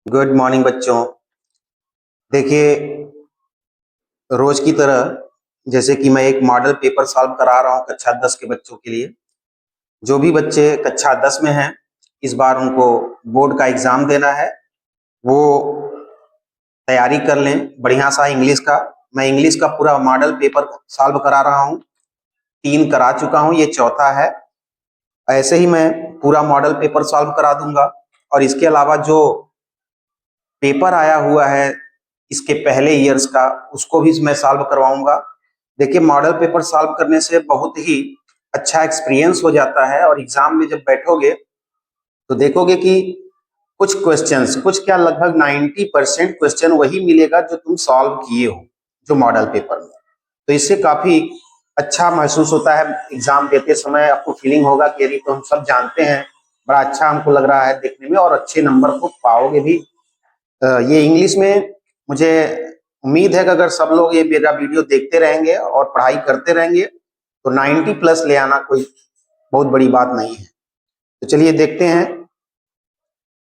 Good morning बच्चों। देखिए, रोज की तरह जैसे कि मैं एक मॉडल पेपर सॉल्व करा रहा हूँ कक्षा 10 के बच्चों के लिए। जो भी बच्चे कक्षा 10 में हैं, इस बार उनको बोर्ड का एग्जाम देना है, वो तैयारी कर लें बढ़िया सा इंग्लिश का। मैं इंग्लिश का पूरा मॉडल पेपर सॉल्व करा रहा हूँ, 3 करा चुका हूँ, ये चौथा है। ऐसे ही मैं पूरा मॉडल पेपर सॉल्व करा दूंगा। और इसके अलावा जो पेपर आया हुआ है इसके पहले ईयर्स का, उसको भी मैं सॉल्व करवाऊंगा। देखिए, मॉडल पेपर सॉल्व करने से बहुत ही अच्छा एक्सपीरियंस हो जाता है और एग्जाम में जब बैठोगे तो देखोगे कि कुछ क्वेश्चंस, कुछ क्या लगभग 90% क्वेश्चन वही मिलेगा जो तुम सॉल्व किए हो, जो मॉडल पेपर में। तो इससे काफी अच्छा महसूस होता है। एग्जाम देते समय आपको फीलिंग होगा कि यदि तो हम सब जानते हैं, बड़ा अच्छा हमको लग रहा है देखने में और अच्छे नंबर को पाओगे भी। ये इंग्लिश में मुझे उम्मीद है कि अगर सब लोग ये मेरा वीडियो देखते रहेंगे और पढ़ाई करते रहेंगे तो 90 प्लस ले आना कोई बहुत बड़ी बात नहीं है। तो चलिए देखते हैं।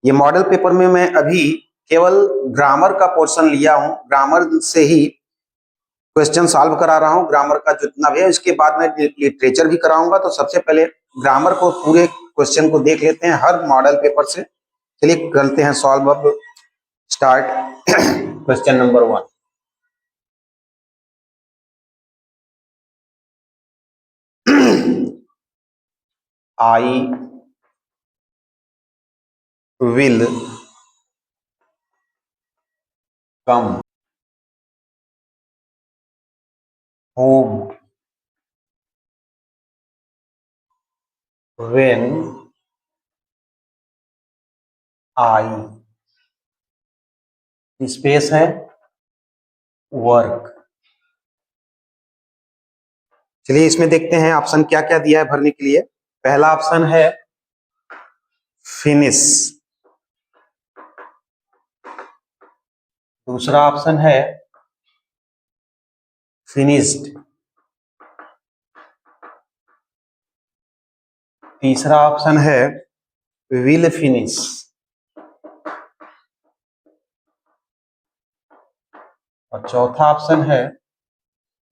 ये मॉडल पेपर में मैं अभी केवल ग्रामर का पोर्शन लिया हूँ, ग्रामर से ही क्वेश्चन सॉल्व करा रहा हूँ। ग्रामर का जितना भी है, इसके बाद मैं लिटरेचर भी कराऊंगा। तो सबसे पहले ग्रामर को, पूरे क्वेश्चन को देख लेते हैं हर मॉडल पेपर से। चलिए करते हैं सॉल्व। अब start. Question number 1। I will come home when I space है वर्क। चलिए इसमें देखते हैं ऑप्शन क्या क्या दिया है भरने के लिए। पहला ऑप्शन है फिनिश, दूसरा ऑप्शन है फिनिश्ड, तीसरा ऑप्शन है विल फिनिश, और चौथा ऑप्शन है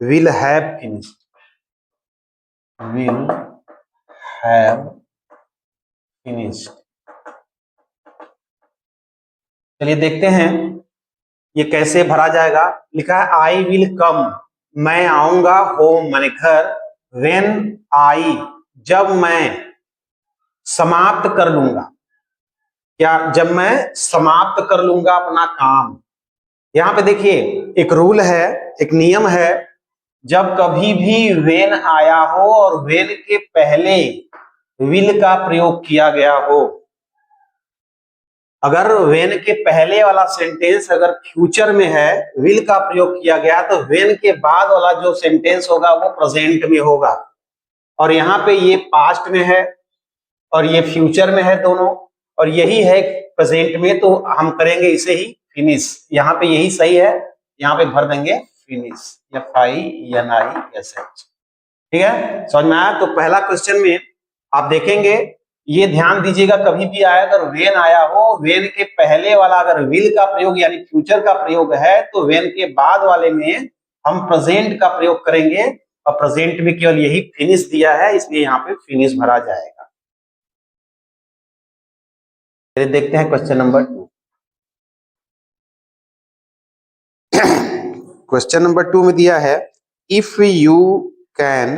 will have finish. Will have finish. चलिए देखते हैं ये कैसे भरा जाएगा। लिखा है आई विल कम, मैं आऊंगा, होम माने घर, व्हेन आई, जब मैं समाप्त कर लूंगा। क्या? जब मैं समाप्त कर लूंगा अपना काम। यहां पे देखिए एक रूल है, एक नियम है, जब कभी भी वेन आया हो और वेन के पहले विल का प्रयोग किया गया हो, अगर वेन के पहले वाला सेंटेंस अगर फ्यूचर में है, विल का प्रयोग किया गया, तो वेन के बाद वाला जो सेंटेंस होगा वो प्रेजेंट में होगा। और यहाँ पे ये पास्ट में है और ये फ्यूचर में है दोनों, और यही है प्रेजेंट में, तो हम करेंगे इसे ही फिनिश। यहाँ पे यही सही है, यहाँ पे भर देंगे फिनिश, FINISH। ठीक है, समझ में आया? तो पहला क्वेश्चन में आप देखेंगे, ये ध्यान दीजिएगा, कभी भी आया अगर वेन आया हो, वेन के पहले वाला अगर विल का प्रयोग यानी फ्यूचर का प्रयोग है, तो वेन के बाद वाले में हम प्रेजेंट का प्रयोग करेंगे, और प्रेजेंट में केवल यही फिनिश दिया है, इसलिए यहाँ पे फिनिश भरा जाएगा। चलिए देखते हैं क्वेश्चन नंबर 2। क्वेश्चन नंबर 2 में दिया है if you can,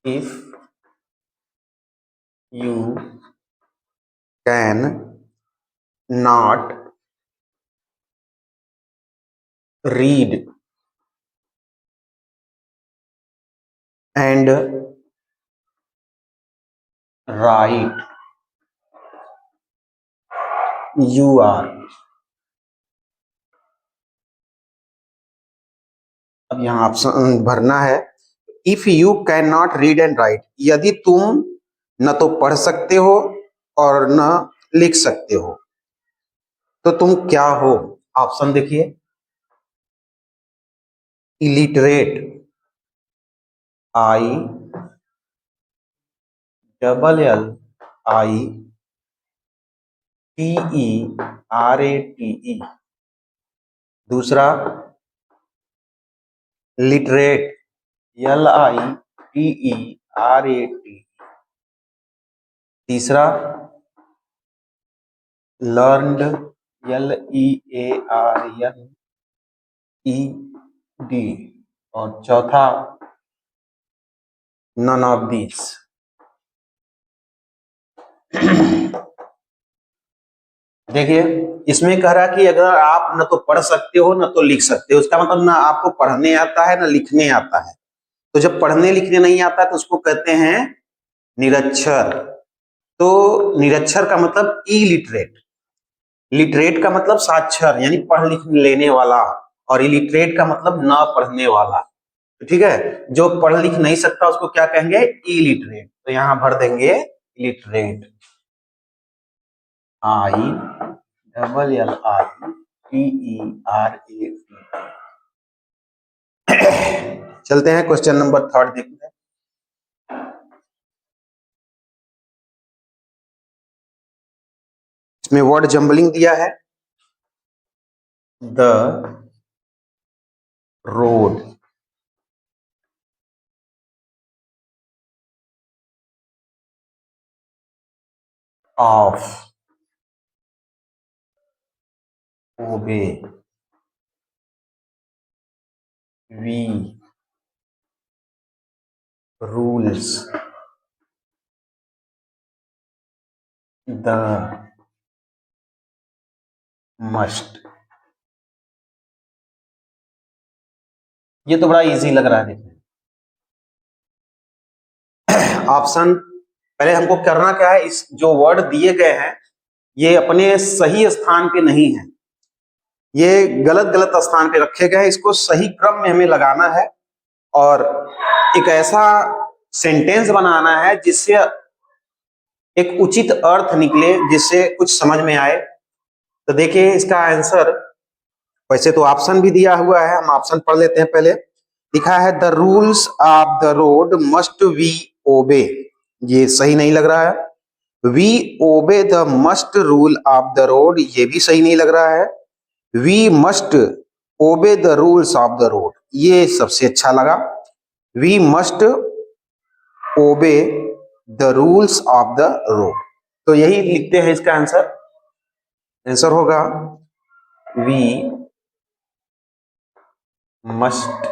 if you can not read and write, you are. अब यहाँ ऑप्शन भरना है, if you can not read and write, यदि तुम न तो पढ़ सकते हो और न लिख सकते हो तो तुम क्या हो? ऑप्शन देखिए, इलिटरेट, ILLI Literate, दूसरा लिटरेट, Literate, तीसरा लर्नड, Learned, और चौथा नन ऑफ दीज। देखिए इसमें कह रहा कि अगर आप न तो पढ़ सकते हो न तो लिख सकते हो, उसका मतलब ना आपको पढ़ने आता है ना लिखने आता है। तो जब पढ़ने लिखने नहीं आता तो उसको कहते हैं निरक्षर। तो निरक्षर का मतलब इलिटरेट, लिटरेट का मतलब साक्षर यानी पढ़ लिख लेने वाला, और इलिटरेट का मतलब ना पढ़ने वाला। ठीक है, जो पढ़ लिख नहीं सकता उसको क्या कहेंगे, इलिटरेट। तो यहां भर देंगे लिटरेट, ILLITERAT। चलते हैं क्वेश्चन नंबर 3 देखते हैं। इसमें वर्ड जंबलिंग दिया है, the road of obey we rules the must. ये तो बड़ा इजी लग रहा है देखने। ऑप्शन पहले हमको करना क्या है, इस जो वर्ड दिए गए हैं ये अपने सही स्थान पे नहीं है, ये गलत गलत स्थान पे रखे गए हैं। इसको सही क्रम में हमें लगाना है और एक ऐसा सेंटेंस बनाना है जिससे एक उचित अर्थ निकले, जिससे कुछ समझ में आए। तो देखिए इसका आंसर, वैसे तो ऑप्शन भी दिया हुआ है, हम ऑप्शन पढ़ लेते हैं पहले। लिखा है the rules of the road must we obey, ये सही नहीं लग रहा है। We obey the must rule of the road, ये भी सही नहीं लग रहा है। We must obey the rules of the road, ये सबसे अच्छा लगा। We must obey the rules of the road, तो यही लिखते हैं इसका आंसर। आंसर होगा we must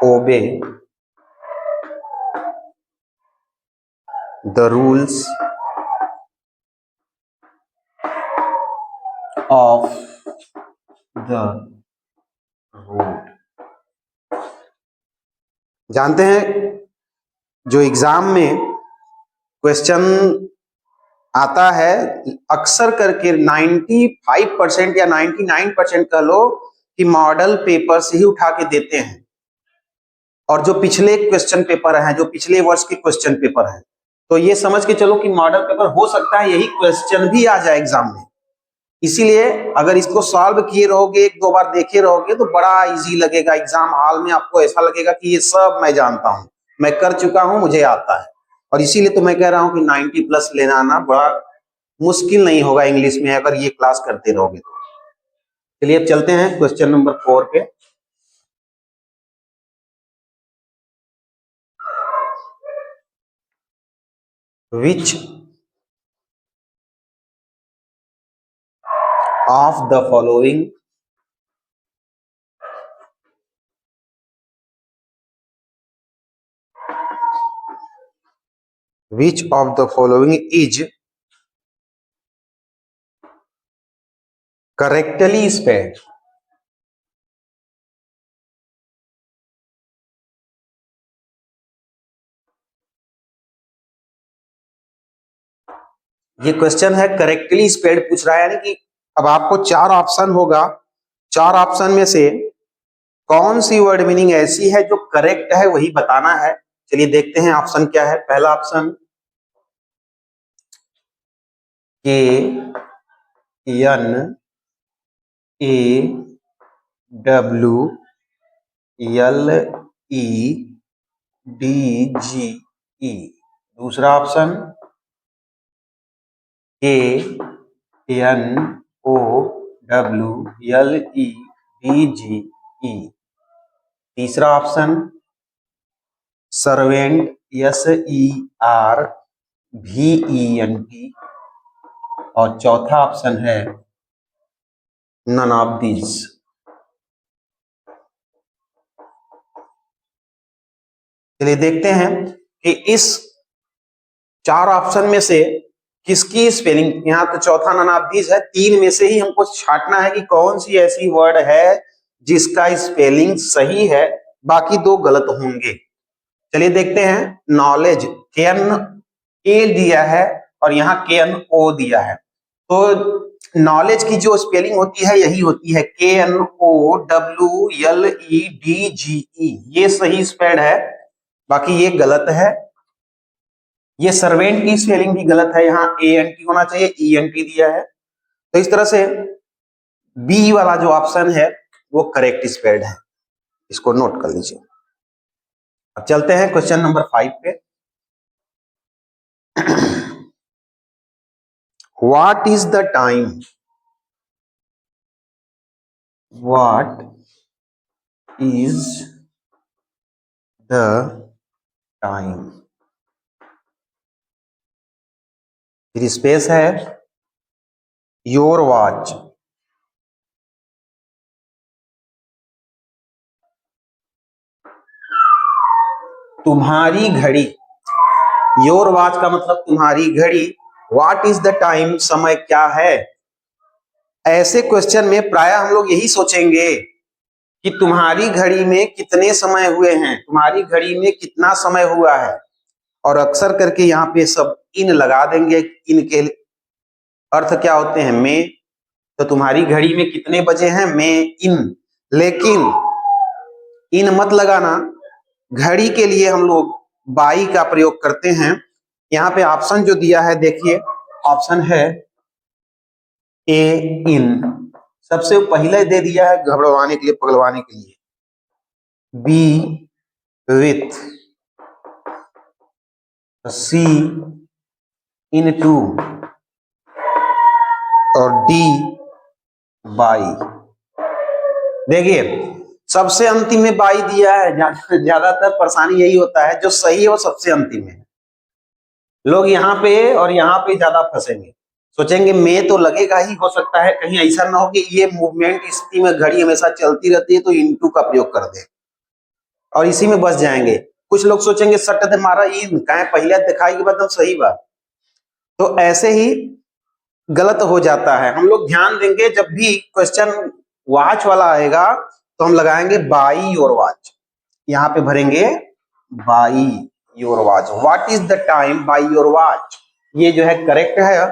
obey the rules of the road. जानते हैं जो एग्जाम में क्वेश्चन आता है अक्सर करके 95% या 99% कह लो कि मॉडल पेपर से ही उठा के देते हैं, और जो पिछले क्वेश्चन पेपर हैं, जो पिछले वर्ष के क्वेश्चन पेपर हैं, तो ये समझ के चलो कि मॉडल पेपर हो सकता है यही क्वेश्चन भी आ जाए एग्जाम में। इसीलिए अगर इसको सॉल्व किए रहोगे, एक दो बार देखे रहोगे तो बड़ा इजी लगेगा। एग्जाम हॉल में आपको ऐसा लगेगा कि ये सब मैं जानता हूं, मैं कर चुका हूं, मुझे आता है। और इसीलिए तो मैं कह रहा हूं कि 90 प्लस लेना आना बड़ा मुश्किल नहीं होगा इंग्लिश में, अगर ये क्लास करते रहोगे तो। चलिए अब चलते हैं क्वेश्चन नंबर 4 पे। Which of the following Which of the following is correctly spelled? ये क्वेश्चन है करेक्टली स्पेल्ड पूछ रहा है, यानी कि अब आपको 4 ऑप्शन होगा, 4 ऑप्शन में से कौन सी वर्ड मीनिंग ऐसी है जो करेक्ट है वही बताना है। चलिए देखते हैं ऑप्शन क्या है। पहला ऑप्शन KNAWLEDGE, दूसरा ऑप्शन KNOWLEDGE। तीसरा ऑप्शन सर्वेंट, SERVENT। और चौथा ऑप्शन है नन ऑफ दीज। चलिए देखते हैं कि इस चार ऑप्शन में से किसकी स्पेलिंग, यहाँ तो चौथा नन ऑफ दीज है, तीन में से ही हमको छांटना है कि कौन सी ऐसी वर्ड है जिसका स्पेलिंग सही है, बाकी दो गलत होंगे। चलिए देखते हैं। नॉलेज KNA दिया है और यहाँ KNO दिया है, तो नॉलेज की जो स्पेलिंग होती है यही होती है KNOWLEDGE, ये सही स्पेल्ड है, बाकी ये गलत है। ये सर्वेंट की स्पेलिंग भी गलत है, यहाँ ANT होना चाहिए, ENT दिया है। तो इस तरह से बी वाला जो ऑप्शन है वो करेक्ट स्पेल्ड है, इसको नोट कर लीजिए। अब चलते हैं क्वेश्चन नंबर 5 पे। What is the time? What is the time? फिर स्पेस है योर वॉच। तुम्हारी घड़ी, योर वॉच का मतलब तुम्हारी घड़ी। व्हाट इज द टाइम, समय क्या है। ऐसे क्वेश्चन में प्राय हम लोग यही सोचेंगे कि तुम्हारी घड़ी में कितने समय हुए हैं, तुम्हारी घड़ी में कितना समय हुआ है, और अक्सर करके यहाँ पे सब इन लगा देंगे। इनके अर्थ क्या होते हैं, में। तो तुम्हारी घड़ी में कितने बजे हैं, में इन। लेकिन इन मत लगाना, घड़ी के लिए हम लोग बाई का प्रयोग करते हैं। यहाँ पे ऑप्शन जो दिया है देखिए, ऑप्शन है ए इन, सबसे पहले दे दिया है घबराने के लिए, पगलवाने के लिए। B with, C into, और डी बाई। देखिए सबसे अंतिम में बाई दिया है, ज्यादातर परेशानी यही होता है, जो सही है वो सबसे अंतिम है। लोग यहाँ पे और यहाँ पे ज्यादा फंसेंगे, सोचेंगे में तो लगेगा ही, हो सकता है कहीं ऐसा ना हो कि ये मूवमेंट स्थिति में घड़ी हमेशा चलती रहती है तो इनटू का प्रयोग कर दे और इसी में बस जाएंगे। कुछ लोग सोचेंगे सट दे मारा इन कहे पहले दिखाई के बाद सही बात, तो ऐसे ही गलत हो जाता है। हम लोग ध्यान देंगे जब भी क्वेश्चन वॉच वाला आएगा तो हम लगाएंगे बाई योर वॉच, यहाँ पे भरेंगे by your watch. What is the time by your watch, ये जो है करेक्ट है।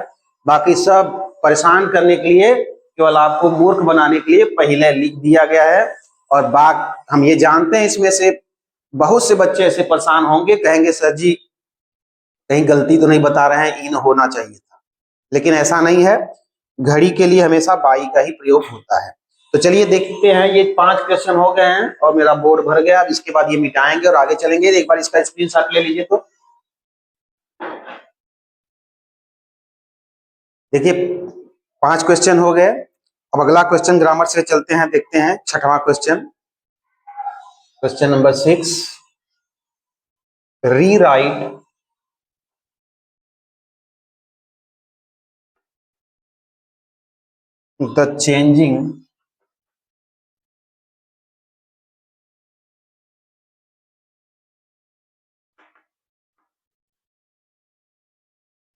बाकी सब परेशान करने के लिए, केवल आपको मूर्ख बनाने के लिए पहले लिख दिया गया है। और बात हम ये जानते हैं, इसमें से बहुत से बच्चे ऐसे परेशान होंगे, कहेंगे सर जी कहीं गलती तो नहीं बता रहे हैं, इन होना चाहिए था, लेकिन ऐसा नहीं है। घड़ी के लिए हमेशा बाई का ही प्रयोग होता है। तो चलिए देखते हैं, ये 5 क्वेश्चन हो गए हैं और मेरा बोर्ड भर गया। इसके बाद ये मिटाएंगे और आगे चलेंगे। एक बार इसका स्क्रीनशॉट ले लीजिए। तो देखिए 5 क्वेश्चन हो गए। अब अगला क्वेश्चन ग्रामर से चलते हैं, देखते हैं 6वां question. Question number 6, rewrite the changing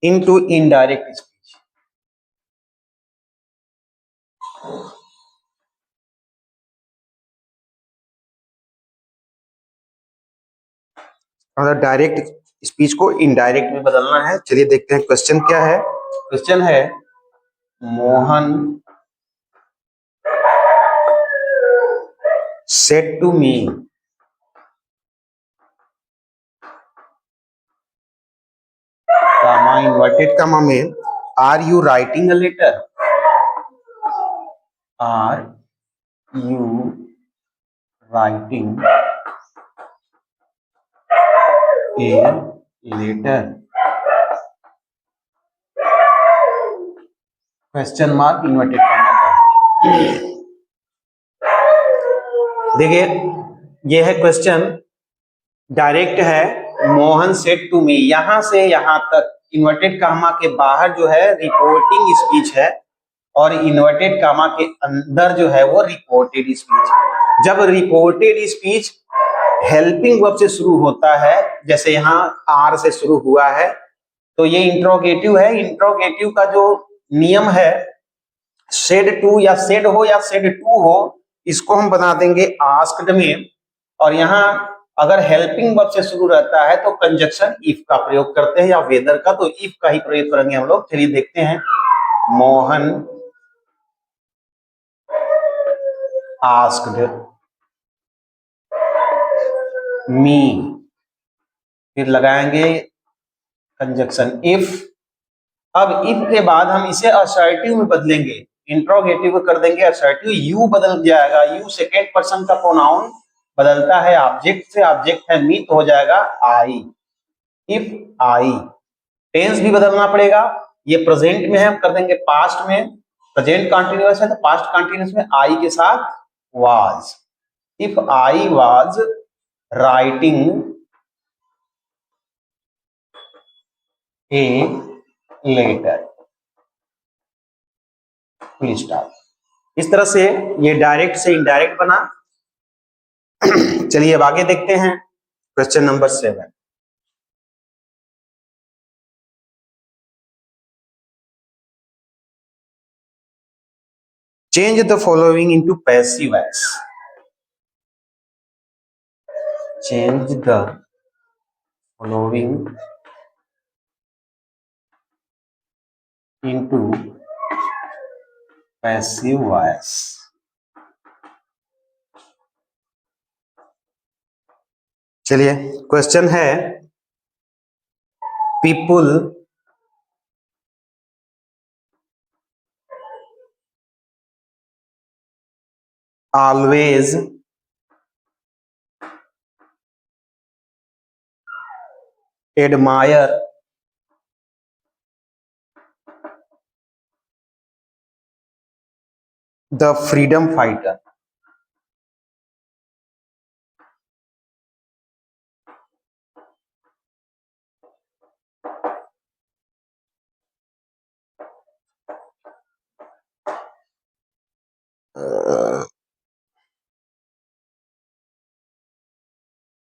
into indirect speech। मतलब डायरेक्ट स्पीच को इनडायरेक्ट में बदलना है। चलिए देखते हैं क्वेश्चन क्या है। क्वेश्चन है Mohan said to me, comma inverted comma में, are you writing a letter, are you writing a letter। Question mark inverted comma. देखिए ये है क्वेश्चन, डायरेक्ट है, मोहन सेड टू मी, यहां से यहां तक इन्वर्टेड कामा के बाहर जो है रिपोर्टिंग स्पीच है और इन्वर्टेड कामा के अंदर जो है वो रिपोर्टेड स्पीच। जब रिपोर्टेड स्पीच हेल्पिंग वर्ब से शुरू होता है, जैसे यहाँ आर से शुरू हुआ है, तो ये इंट्रोगेटिव है। इंट्रोगेटिव का जो नियम है, सेड टू या सेड हो या सेड टू हो, इसको हम बना देंगे आस्क्ड में। और यहाँ अगर हेल्पिंग वर्ब से शुरू रहता है तो कंजक्शन इफ का प्रयोग करते हैं या वेदर का, तो इफ का ही प्रयोग करेंगे हम लोग। चलिए देखते हैं, मोहन आस्क्ड मी, फिर लगाएंगे कंजक्शन इफ। अब इफ के बाद हम इसे असर्टिव में बदलेंगे, इंट्रोगेटिव कर देंगे असर्टिव, यू बदल जाएगा, यू सेकेंड पर्सन का प्रोनाउन बदलता है ऑब्जेक्ट से, ऑब्जेक्ट है मी, तो हो जाएगा आई। इफ आई, टेंस भी बदलना पड़ेगा, ये प्रेजेंट में है, हम कर देंगे पास्ट में, प्रेजेंट कंटिन्यूअस है तो पास्ट कंटिन्यूअस में आई के साथ was. If I was writing a letter, full stop. इस तरह से ये डायरेक्ट से इनडायरेक्ट बना। चलिए अब आगे देखते हैं, question number 7। Change the following into passive voice. Change the following into passive voice. चलिए क्वेश्चन है, people always admire the freedom fighter।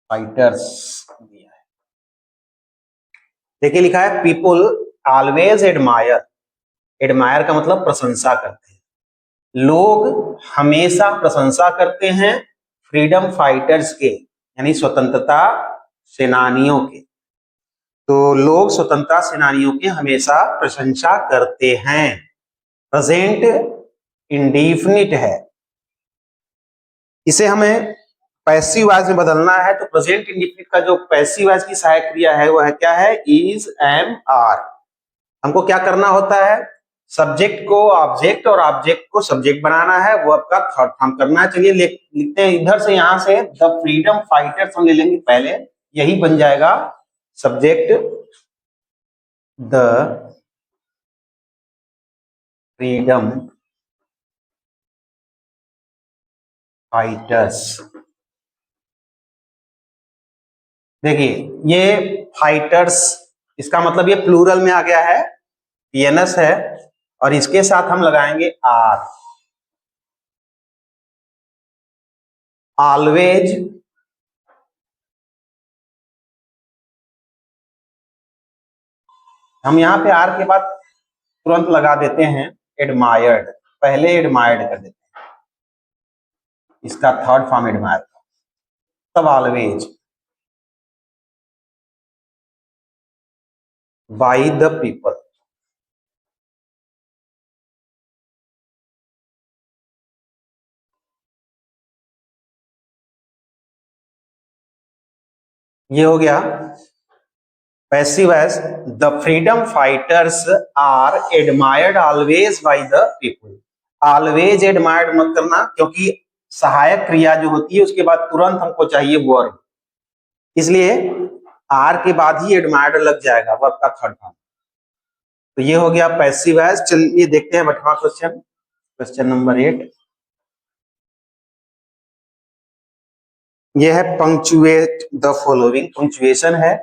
Fighters दिया है। देखिए लिखा है पीपुल ऑलवेज एडमायर, एडमायर का मतलब प्रशंसा करते हैं, लोग हमेशा प्रशंसा करते हैं फ्रीडम फाइटर्स के, यानी स्वतंत्रता सेनानियों के। तो लोग स्वतंत्रता सेनानियों की हमेशा प्रशंसा करते हैं। प्रेजेंट इंडेफिनिट है, इसे हमें पैसिव वॉइस में बदलना है। तो प्रेजेंट इंडेफिनिट का जो पैसिव वॉइस की सहायक क्रिया है वो है क्या है, इज, एम, आर। हमको क्या करना होता है, सब्जेक्ट को ऑब्जेक्ट और ऑब्जेक्ट को सब्जेक्ट बनाना है, वो आपका थर्ड फॉर्म करना है। चलिए लिखते हैं इधर से, यहां से द फ्रीडम फाइटर्स हम ले लेंगे पहले, यही बन जाएगा सब्जेक्ट, द फ्रीडम फाइटर्स। देखिए ये फाइटर्स, इसका मतलब ये प्लूरल में आ गया है, पीएनएस है, और इसके साथ हम लगाएंगे आर। ऑलवेज हम यहां पे आर के बाद तुरंत लगा देते हैं एडमायर्ड, पहले एडमायर्ड कर देते हैं, इसका थर्ड फॉर्म एडमायर्ड, तब ऑलवेज बाय द पीपल। ये हो गया passive voice, the freedom fighters are admired always by the people. Always admired मत करना, क्योंकि सहायक क्रिया जो होती है उसके बाद तुरंत हमको चाहिए वर्ब, इसलिए आर के बाद ही एडमायर्ड लग जाएगा वर्ब का थर्ड फॉर्म। तो ये हो गया पैसिव वॉइस। चलिए देखते हैं 8वां क्वेश्चन, क्वेश्चन नंबर 8। ये है पंक्चुएट द फॉलोइंग, पंक्चुएशन है।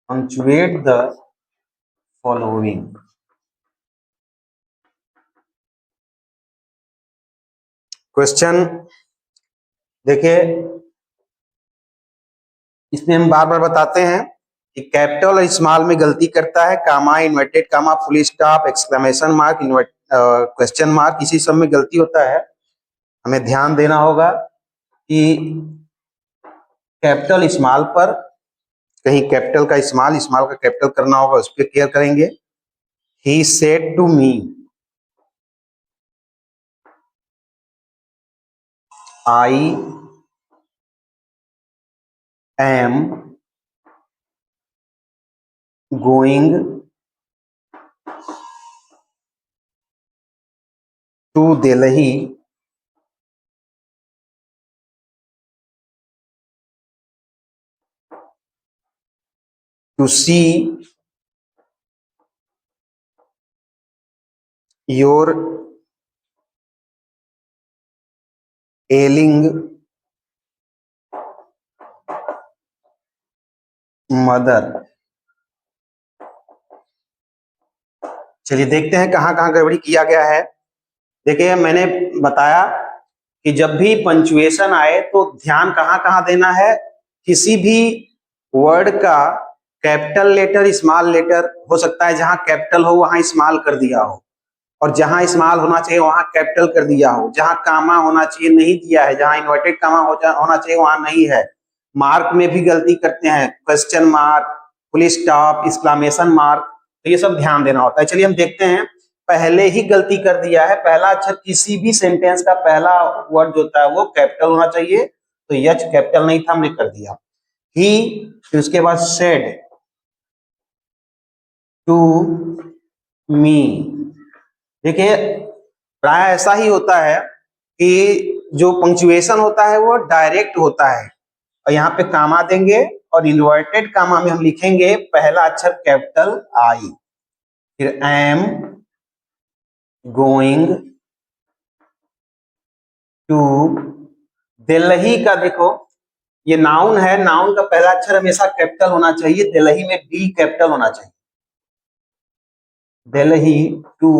Punctuate the following. क्वेश्चन देखिए, इसमें हम बार बार बताते हैं कि कैपिटल और स्मॉल में गलती करता है, comma, inverted comma, full stop, exclamation mark, question mark, इसी सब में गलती होता है। हमें ध्यान देना होगा कि कैपिटल स्मॉल पर कहीं कैपिटल का स्मॉल, स्मॉल का कैपिटल करना होगा, उस पर केयर करेंगे। He said to me, I am going to Delhi to see your ailing mother. चलिए देखते हैं कहाँ कहाँ गड़बड़ी किया गया है। देखिए, मैंने बताया कि जब भी पंचुएशन आए तो ध्यान कहाँ कहाँ देना है। किसी भी वर्ड का कैपिटल लेटर, स्मॉल लेटर हो सकता है, जहां कैपिटल हो वहां स्मॉल कर दिया हो, और जहां स्मॉल होना चाहिए वहां कैपिटल कर दिया हो, जहां कामा होना चाहिए नहीं दिया है, जहां इन्वर्टेड कामा होना चाहिए वहां नहीं है। मार्क में भी गलती करते हैं, question mark, full stop, exclamation mark, तो ये सब ध्यान देना होता है। चलिए हम देखते हैं, पहले ही गलती कर दिया है। पहला अक्षर किसी भी सेंटेंस का पहला वर्ड जो होता है वो कैपिटल होना चाहिए, तो यच कैपिटल नहीं था, हमने कर दिया। ही, फिर उसके बाद सेड टू मी। देखिए, प्राय ऐसा ही होता है कि जो पंक्चुएशन होता है वो डायरेक्ट होता है, और यहाँ पे कामा देंगे और इन्वर्टेड कामा में हम लिखेंगे पहला अक्षर कैपिटल आई, फिर एम गोइंग टू दिल्ली का। देखो, ये नाउन है, नाउन का पहला अक्षर हमेशा कैपिटल होना चाहिए, दिल्ली में डी कैपिटल होना चाहिए। दिल्ली टू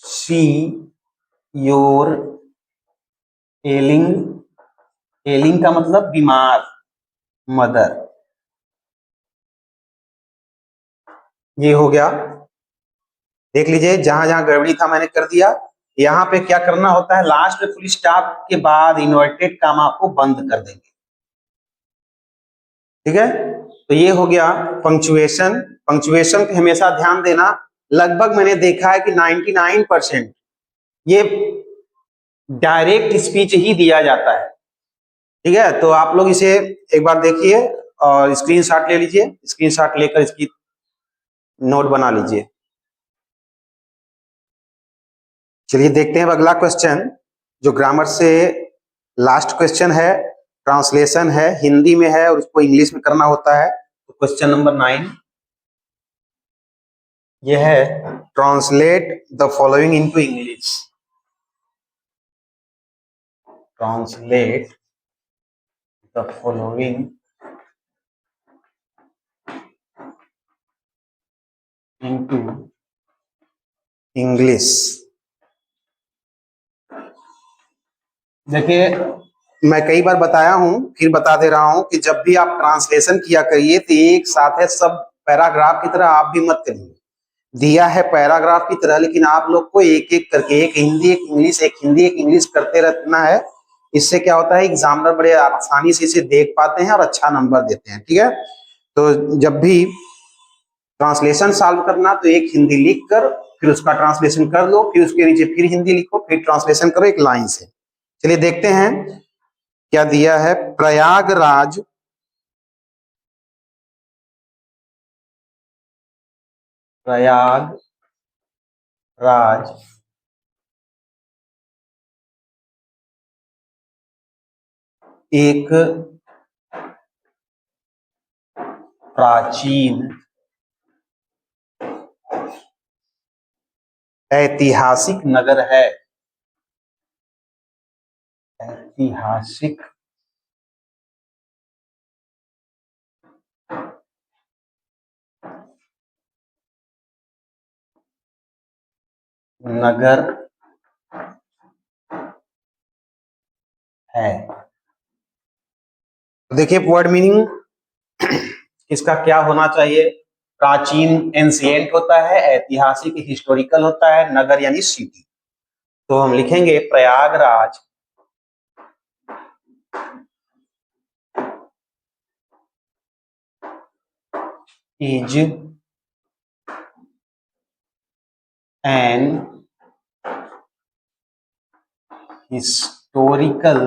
सी योर एलिंग, एलिंग का मतलब बीमार मदर। ये हो गया। देख लीजिए, जहां जहां गड़बड़ी था मैंने कर दिया। यहाँ पे क्या करना होता है, लास्ट में फुल स्टॉप के बाद इन्वर्टेड कामा को बंद कर देंगे। ठीक है, तो ये हो गया पंक्चुएशन। पंक्चुएशन पे हमेशा ध्यान देना। लगभग मैंने देखा है कि 99% ये डायरेक्ट स्पीच ही दिया जाता है। ठीक है, तो आप लोग इसे एक बार देखिए और स्क्रीनशॉट ले लीजिए, स्क्रीनशॉट लेकर इसकी नोट बना लीजिए। चलिए देखते हैं अगला क्वेश्चन, जो ग्रामर से लास्ट क्वेश्चन है, ट्रांसलेशन है, हिंदी में है और उसको इंग्लिश में करना होता है। तो क्वेश्चन नंबर 9 ये है, translate the following into English. Translate the following into English. देखिए, मैं कई बार बताया हूं, फिर बता दे रहा हूं कि जब भी आप ट्रांसलेशन किया करिए तो एक साथ है, सब पैराग्राफ की तरह आप भी मत करिए। दिया है पैराग्राफ की तरह, लेकिन आप लोग को एक एक करके, एक हिंदी एक इंग्लिश, एक हिंदी एक इंग्लिश करते रहना है। इससे क्या होता है, एग्जामिनर बड़े आसानी से इसे देख पाते हैं और अच्छा नंबर देते हैं। ठीक है, तो जब भी ट्रांसलेशन सॉल्व करना तो एक हिंदी लिख कर फिर उसका ट्रांसलेशन कर लो, फिर उसके नीचे फिर हिंदी लिखो, फिर ट्रांसलेशन करो एक लाइन से। चलिए देखते हैं क्या दिया है। प्रयागराज प्रयागराज एक प्राचीन ऐतिहासिक नगर है। ऐतिहासिक नगर है। देखिए वर्ड मीनिंग इसका क्या होना चाहिए। प्राचीन एंशिएंट होता है, ऐतिहासिक हिस्टोरिकल होता है, नगर यानी सिटी। तो हम लिखेंगे Prayagraj is an historical,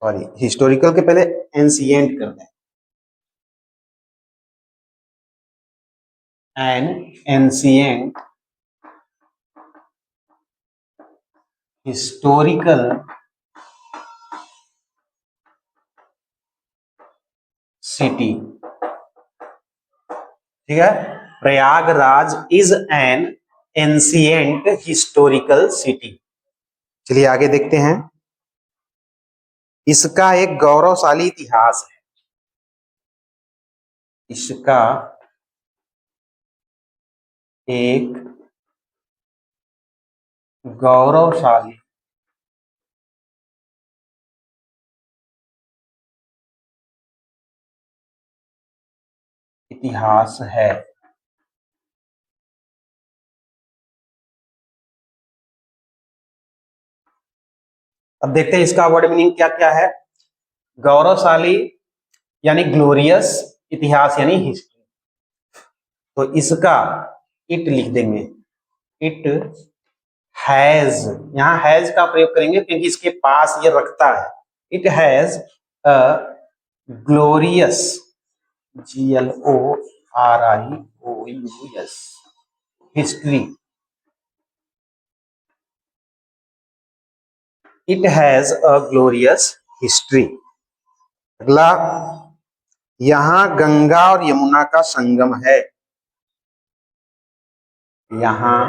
sorry historical के पहले एंशिएंट कर दें, एन एंशिएंट हिस्टोरिकल सिटी। ठीक है, Prayagraj is an ancient historical city. चलिए आगे देखते हैं। इसका एक गौरवशाली इतिहास है। इसका एक गौरवशाली इतिहास है। अब देखते हैं इसका वर्ड मीनिंग क्या क्या है। गौरवशाली यानी ग्लोरियस, इतिहास यानी हिस्ट्री। तो इसका इट लिख देंगे, इट हैज, यहां हैज का प्रयोग करेंगे क्योंकि इसके पास ये रखता है। It has a glorious, GLORIOUS history. It has a glorious history. अगला, यहां गंगा और यमुना का संगम है। यहां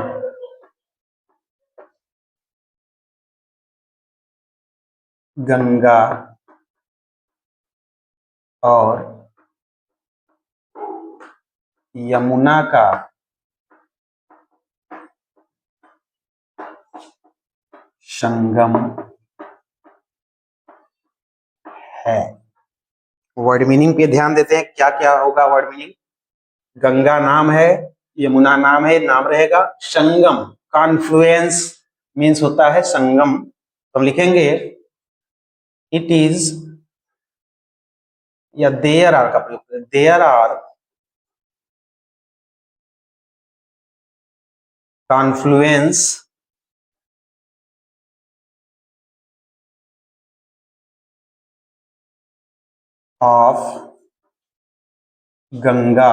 गंगा और यमुना का संगम है। वर्ड मीनिंग पे ध्यान देते हैं, क्या क्या होगा वर्ड मीनिंग। गंगा नाम है, यमुना नाम है, नाम रहेगा। संगम, कॉन्फ्लुएंस मीन्स होता है संगम। तो हम लिखेंगे इट इज, या देयर आर का प्रयोग करें, there are confluence of Ganga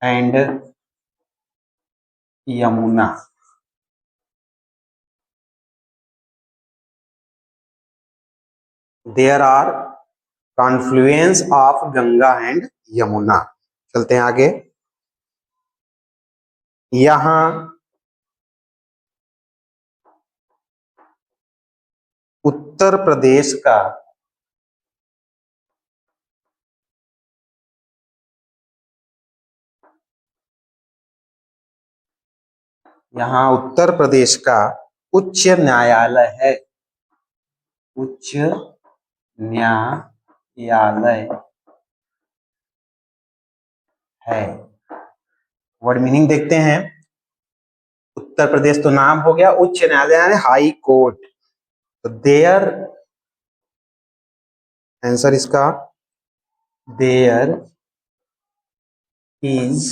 and Yamuna. There are confluence of Ganga and Yamuna. चलते हैं आगे। यहां उत्तर प्रदेश का यहां उत्तर प्रदेश का उच्च न्यायालय है। उच्च न्यायालय है। वर्ड मीनिंग देखते हैं। उत्तर प्रदेश तो नाम हो गया, उच्च न्यायालय यानी हाई कोर्ट। तो देयर, आंसर इसका there is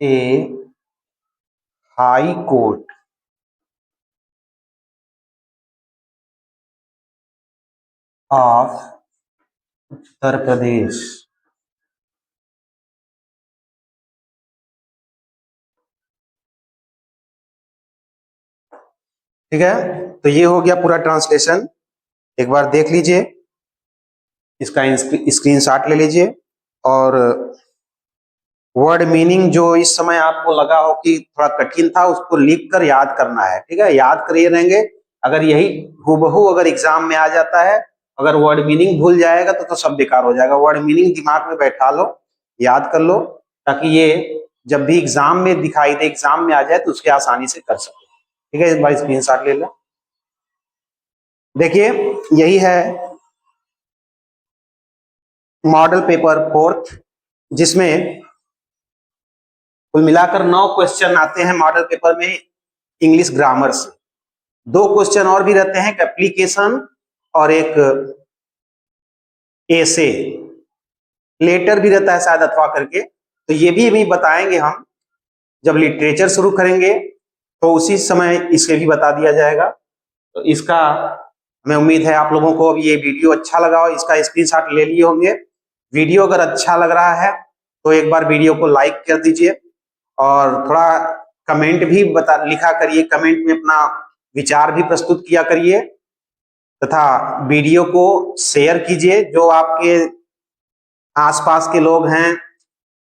a high court of Uttar Pradesh. ठीक है, तो ये हो गया पूरा ट्रांसलेशन। एक बार देख लीजिए, इसका स्क्रीनशॉट ले लीजिए, और वर्ड मीनिंग जो इस समय आपको लगा हो कि थोड़ा कठिन था, उसको लिख कर याद करना है। ठीक है, याद करिए रहेंगे। अगर यही हूबहू अगर एग्जाम में आ जाता है, अगर वर्ड मीनिंग भूल जाएगा तो सब बेकार हो जाएगा। वर्ड मीनिंग दिमाग में बैठा लो, याद कर लो, ताकि ये जब भी एग्जाम में दिखाई दे, एग्जाम में आ जाए तो उसके आसानी से कर सके। ठीक है, इस बार स्क्रीनशॉट ले लो। देखिए, यही है मॉडल पेपर 4th, जिसमें कुल मिलाकर 9 क्वेश्चन आते हैं मॉडल पेपर में इंग्लिश ग्रामर से। 2 क्वेश्चन और भी रहते हैं, एप्लीकेशन और एक एसे, लेटर भी रहता है शायद अथवा करके। तो ये भी बताएंगे हम जब लिटरेचर शुरू करेंगे, तो उसी समय इसे भी बता दिया जाएगा। तो इसका हमें उम्मीद है आप लोगों को अब ये वीडियो अच्छा लगा हो, इसका स्क्रीनशॉट ले लिए होंगे। वीडियो अगर अच्छा लग रहा है तो एक बार वीडियो को लाइक कर दीजिए, और थोड़ा कमेंट भी लिखा करिए, कमेंट में अपना विचार भी प्रस्तुत किया करिए, तथा वीडियो को शेयर कीजिए। जो आपके आसपास के लोग हैं,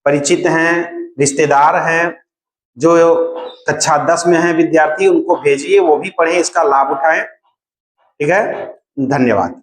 परिचित हैं, रिश्तेदार हैं, जो कक्षा 10 में हैं विद्यार्थी, उनको भेजिए, वो भी पढ़ें, इसका लाभ उठाएं। ठीक है, धन्यवाद।